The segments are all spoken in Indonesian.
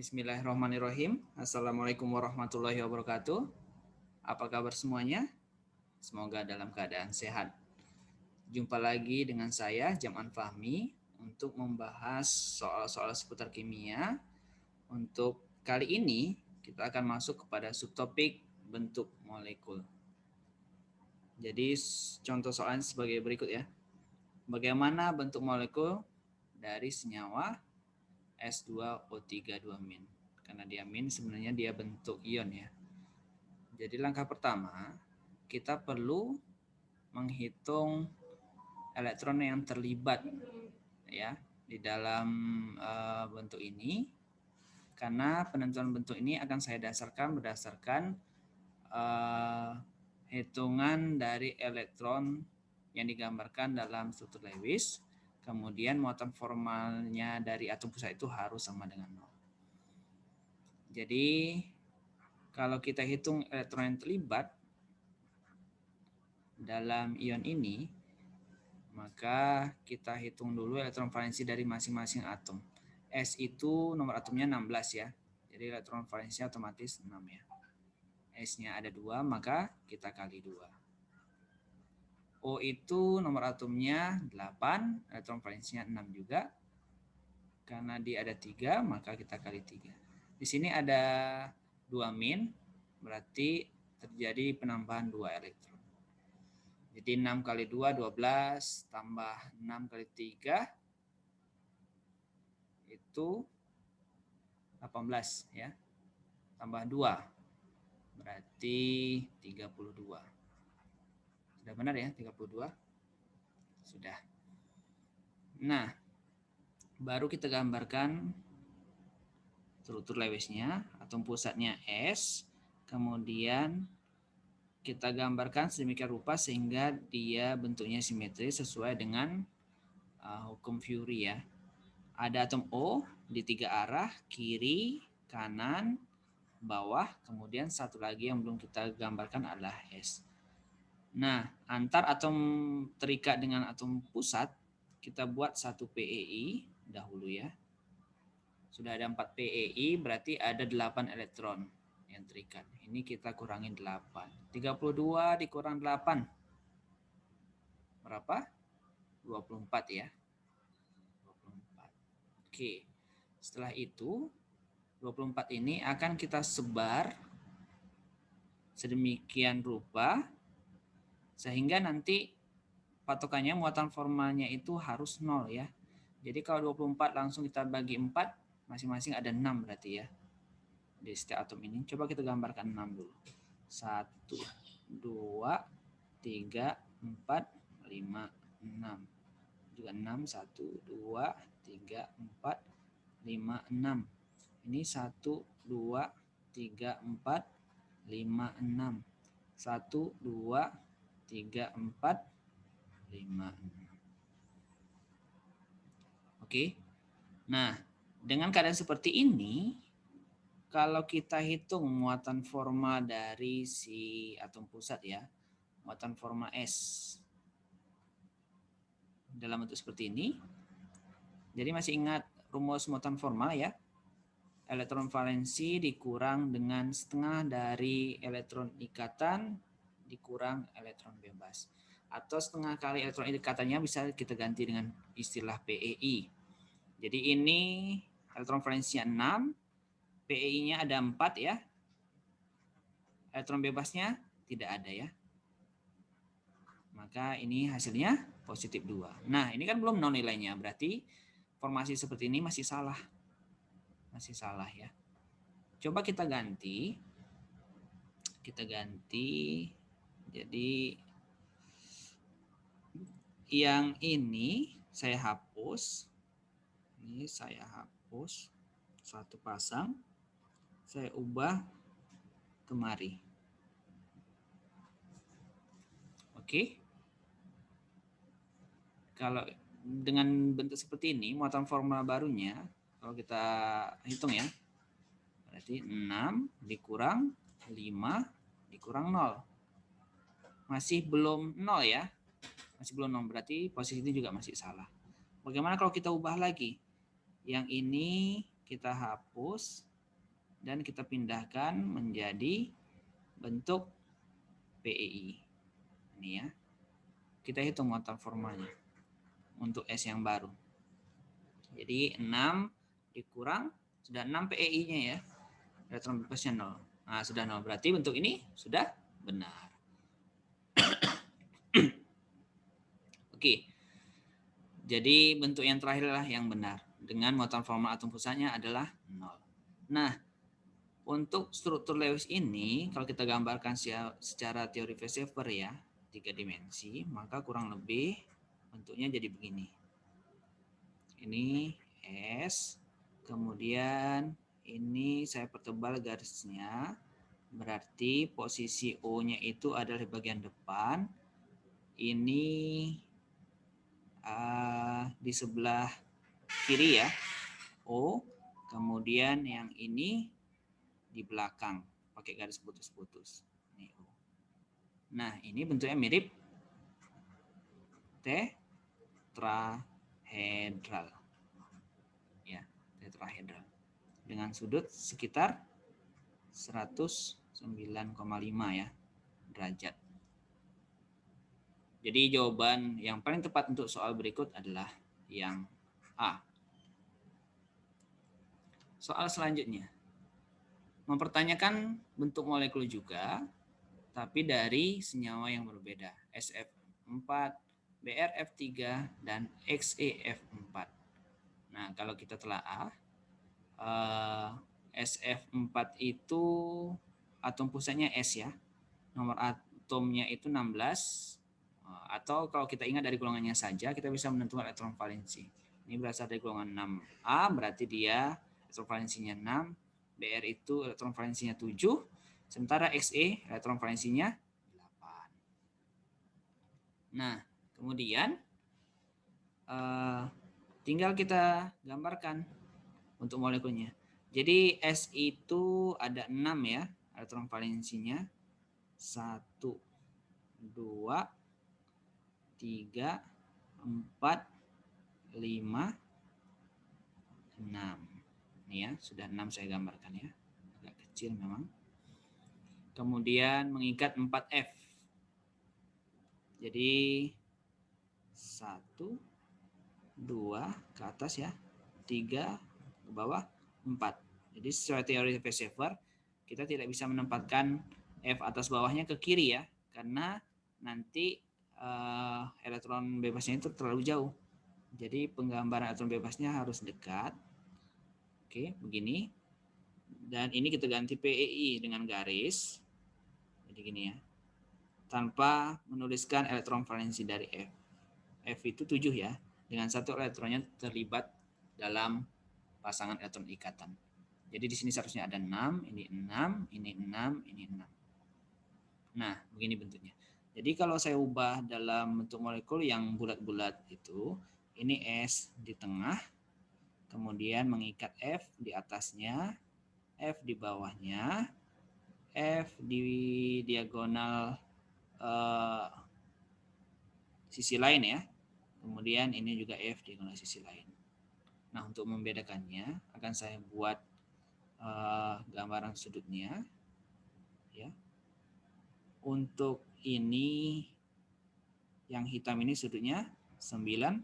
Bismillahirrahmanirrahim. Assalamualaikum warahmatullahi wabarakatuh. Apa kabar semuanya? Semoga dalam keadaan sehat. Jumpa lagi dengan saya, Jam'an Fahmi, untuk membahas soal-soal seputar kimia. Untuk kali ini, kita akan masuk kepada subtopik bentuk molekul. Jadi, contoh soalnya sebagai berikut ya. Bagaimana bentuk molekul dari senyawa S2O32-. Karena dia min, sebenarnya dia bentuk ion ya. Jadi langkah pertama, kita perlu menghitung elektron yang terlibat ya di dalam bentuk ini. Karena penentuan bentuk ini akan saya dasarkan berdasarkan hitungan dari elektron yang digambarkan dalam struktur Lewis. Kemudian muatan formalnya dari atom pusat itu harus sama dengan 0. Jadi kalau kita hitung elektron yang terlibat dalam ion ini, maka kita hitung dulu elektron valensi dari masing-masing atom. S itu nomor atomnya 16 ya. Jadi elektron valensinya otomatis 6 ya. S-nya ada 2, maka kita kali 2. O itu nomor atomnya 8, elektron valensinya 6 juga. Karena dia ada 3, maka kita kali 3. Di sini ada 2 min, berarti terjadi penambahan 2 elektron. Jadi 6 kali 2, 12, tambah 6 kali 3, itu 18 ya. Tambah 2, berarti 32. Sudah benar ya, 32? Sudah. Nah, baru kita gambarkan struktur Lewisnya, atom pusatnya S, kemudian kita gambarkan sedemikian rupa sehingga dia bentuknya simetris sesuai dengan hukum Fury ya. Ada atom O di 3 arah, kiri, kanan, bawah, kemudian satu lagi yang belum kita gambarkan adalah S. Nah, antar atom terikat dengan atom pusat, kita buat satu PEI dahulu ya. Sudah ada 4 PEI, berarti ada 8 elektron yang terikat. Ini kita kurangin 8. 32 dikurang 8. Berapa? 24 ya. 24. Oke. Setelah itu, 24 ini akan kita sebar sedemikian rupa sehingga nanti patokannya muatan formalnya itu harus 0 ya. Jadi kalau 24 langsung kita bagi 4, masing-masing ada 6 berarti ya. Di setiap atom ini. Coba kita gambarkan 6 dulu. 1, 2, 3, 4, 5, 6. Juga 6, 1, 2, 3, 4, 5, 6. Ini 1, 2, 3, 4, 5, 6. 1, 2, 3, 4, 5, 6. Oke. Nah, dengan keadaan seperti ini, kalau kita hitung muatan formal dari si atom pusat ya, muatan formal S dalam bentuk seperti ini. Jadi masih ingat rumus muatan formal ya? Elektron valensi dikurang dengan setengah dari elektron ikatan dikurang elektron bebas. Atau setengah kali elektron ikatannya bisa kita ganti dengan istilah PEI. Jadi ini elektron valensinya 6, PEI-nya ada 4 ya. Elektron bebasnya tidak ada ya. Maka ini hasilnya positif 2. Nah, ini kan belum 0 nilainya, berarti formasi seperti ini masih salah. Masih salah ya. Coba kita ganti. Kita ganti. Jadi yang ini saya hapus. Ini saya hapus. Satu pasang. Saya ubah kemari. Oke. Kalau dengan bentuk seperti ini, muatan formal barunya, kalau kita hitung ya, berarti 6 dikurang 5 dikurang 0. Masih belum 0 ya. Masih belum 0, berarti posisi ini juga masih salah. Bagaimana kalau kita ubah lagi? Yang ini kita hapus, dan kita pindahkan menjadi bentuk PEI. Ini ya. Kita hitung motor formanya untuk S yang baru. Jadi 6 dikurang, sudah 6 PEI-nya ya. Elektron bebasnya 0. Nah, sudah 0. Berarti bentuk ini sudah benar. Oke. Jadi bentuk yang terakhirlah yang benar. Dengan muatan formal atom pusatnya adalah 0. Nah, untuk struktur Lewis ini, kalau kita gambarkan secara teori Weissheffer ya, 3 dimensi, maka kurang lebih bentuknya jadi begini. Ini S, kemudian ini saya pertebal garisnya, berarti posisi O-nya itu adalah di bagian depan, ini di sebelah kiri ya, O, kemudian yang ini di belakang pakai garis putus-putus. Nah, ini bentuknya mirip tetrahedral. Ya, tetrahedral. Dengan sudut sekitar 109,5 ya derajat. Jadi jawaban yang paling tepat untuk soal berikut adalah yang A. Soal selanjutnya. Mempertanyakan bentuk molekul juga, tapi dari senyawa yang berbeda. SF4, BRF3, dan XeF4. Nah, kalau kita telaah, SF4 itu atom pusatnya S ya. Nomor atomnya itu 16. Atau kalau kita ingat dari golongannya saja, kita bisa menentukan elektron valensi. Ini berasal dari golongan 6A, berarti dia elektron valensinya 6. BR itu elektron valensinya 7. Sementara Xe elektron valensinya 8. Nah, kemudian tinggal kita gambarkan untuk molekulnya. Jadi S itu ada 6 ya, elektron valensinya. 1, 2, 3, 4, 5, 6. Ini ya, sudah 6 saya gambarkan ya. Agak kecil memang. Kemudian mengikat 4F. Jadi 1, 2 ke atas ya, 3 ke bawah, 4. Jadi sesuai teori Weissheffer, kita tidak bisa menempatkan F atas bawahnya ke kiri ya, karena nanti elektron bebasnya itu terlalu jauh. Jadi penggambaran elektron bebasnya harus dekat. Oke, begini. Dan ini kita ganti PEI dengan garis. Jadi gini ya. Tanpa menuliskan elektron valensi dari F. F itu 7 ya. Dengan satu elektronnya terlibat dalam pasangan elektron ikatan. Jadi di sini seharusnya ada 6, ini 6, ini 6, ini 6. Nah, begini bentuknya. Jadi kalau saya ubah dalam bentuk molekul yang bulat-bulat itu, ini S di tengah, kemudian mengikat F di atasnya, F di bawahnya, F di diagonal sisi lain ya. Kemudian ini juga F di diagonal sisi lain. Nah, untuk membedakannya akan saya buat gambaran sudutnya ya. Untuk ini yang hitam ini sudutnya 90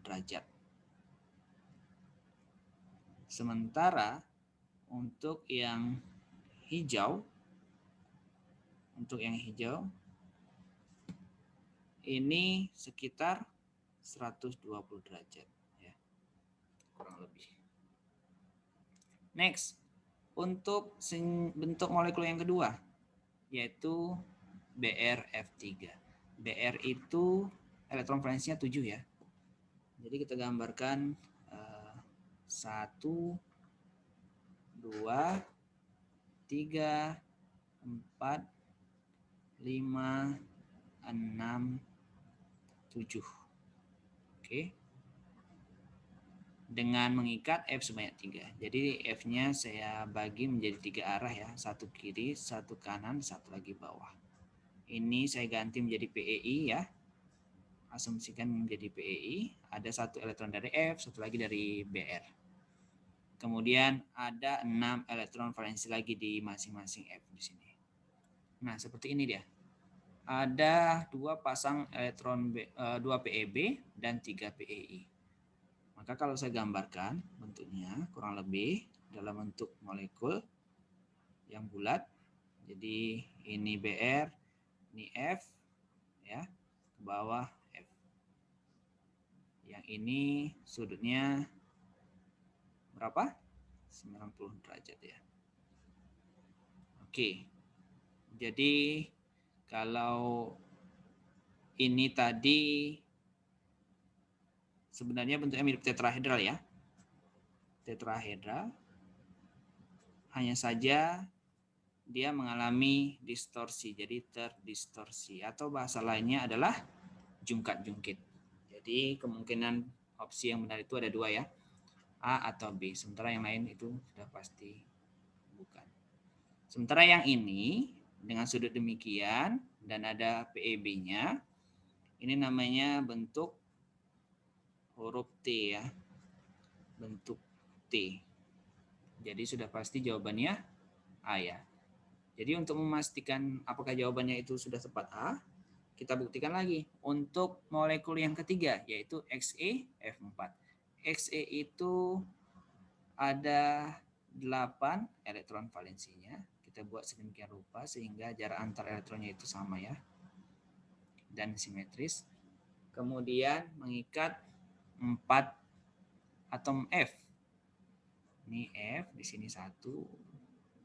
derajat. Sementara untuk yang hijau ini sekitar 120 derajat ya. Kurang lebih. Next, untuk bentuk molekul yang kedua yaitu BRF3. BR itu elektron valensinya 7 ya. Jadi kita gambarkan 1, 2, 3, 4, 5, 6, 7. Oke. Dengan mengikat F sebanyak 3. Jadi F-nya saya bagi menjadi 3 arah ya. Satu kiri, satu kanan, satu lagi bawah. Ini saya ganti menjadi PEI ya. Asumsikan menjadi PEI. Ada satu elektron dari F, satu lagi dari BR. Kemudian ada 6 elektron valensi lagi di masing-masing F di sini. Nah, seperti ini dia. Ada 2 pasang elektron 2 PeB dan 3 PeI. Maka kalau saya gambarkan bentuknya kurang lebih dalam bentuk molekul yang bulat. Jadi ini Br, ini F, ya, ke bawah F. Yang ini sudutnya berapa? 90 derajat ya. Oke. Jadi kalau ini tadi sebenarnya bentuknya mirip tetrahedral ya. Tetrahedral. Hanya saja dia mengalami distorsi, jadi terdistorsi. Atau bahasa lainnya adalah jungkat-jungkit. Jadi kemungkinan opsi yang benar itu ada 2 ya. A atau B. Sementara yang lain itu sudah pasti bukan. Sementara yang ini dengan sudut demikian dan ada PeB-nya, ini namanya bentuk huruf T ya. Bentuk T. Jadi sudah pasti jawabannya A ya. Jadi untuk memastikan apakah jawabannya itu sudah tepat A, kita buktikan lagi untuk molekul yang ketiga yaitu XeF4. Xe itu ada 8 elektron valensinya. Kita buat sedemikian rupa sehingga jarak antar elektronnya itu sama ya. Dan simetris. Kemudian mengikat 4 atom F. Ini F, di sini 1, 2,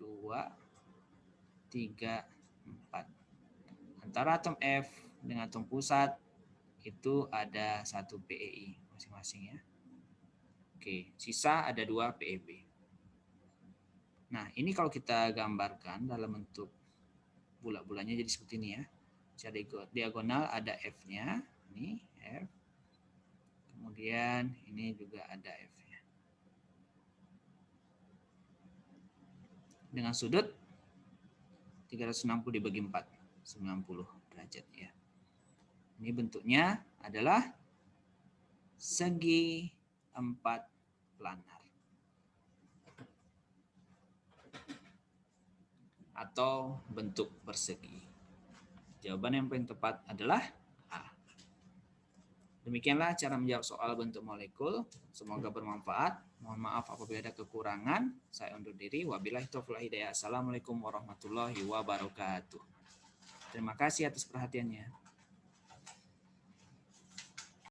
3, 4. Antara atom F dengan atom pusat itu ada 1 PeI masing-masing ya. Oke, sisa ada 2 PeB. Nah, ini kalau kita gambarkan dalam bentuk bulat-bulatnya jadi seperti ini ya. Secara diagonal ada F-nya, ini F. Kemudian ini juga ada F-nya. Dengan sudut 360 dibagi 4, 90 derajat ya. Ini bentuknya adalah segi 4 planar. Atau bentuk persegi. Jawaban yang paling tepat adalah A. Demikianlah cara menjawab soal bentuk molekul. Semoga bermanfaat. Mohon maaf apabila ada kekurangan. Saya undur diri. Wabillahi taufiq wal hidayah. Assalamualaikum warahmatullahi wabarakatuh. Terima kasih atas perhatiannya.